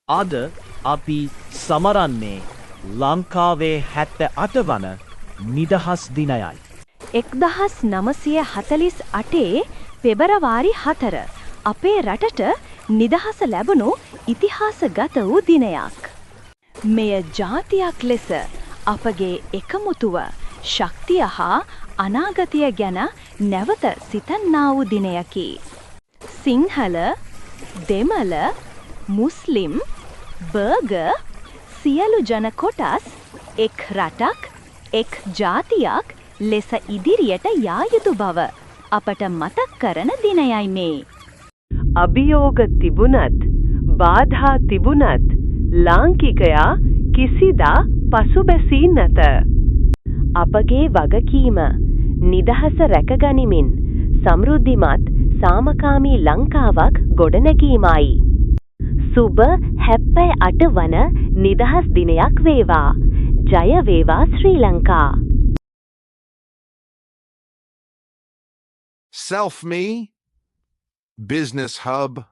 අද අපි සමරන්නේ ලංකාවේ 78 වන නිදහස් දිනයයි. 1948 පෙබරවාරි 4 අපේ රටට නිදහස ලැබුණු ඉතිහාසගත වූ දිනයක්. මෙය ජාතියක් ලෙස අපගේ එකමුතුව, ශක්තිය හා අනාගතය ගැන නැවත සිතන්නා වූ දිනයකි. සිංහල, දෙමළ, මුස්ලිම්, බර්ගර් සියලු ජන කොටස් එක් රටක්, එක් ජාතියක් ලෙස ඉදිරියට යා යුතු බව අපට මතක් කරන දිනයයි මේ. අභියෝග තිබුණත්, බාධා තිබුණත් ලාංකිකයා කිසිදා පසුබැසී නැත. අපගේ වගකීම නිදහස රැකගනිමින් සමෘද්ධිමත් සාමකාමී ලංකාවක් ගොඩනැගීමයි. සුබ 78 වන නිදහස් දිනයක් වේවා. ජය වේවා ශ්‍රී Lanka. Self Me, Business Hub,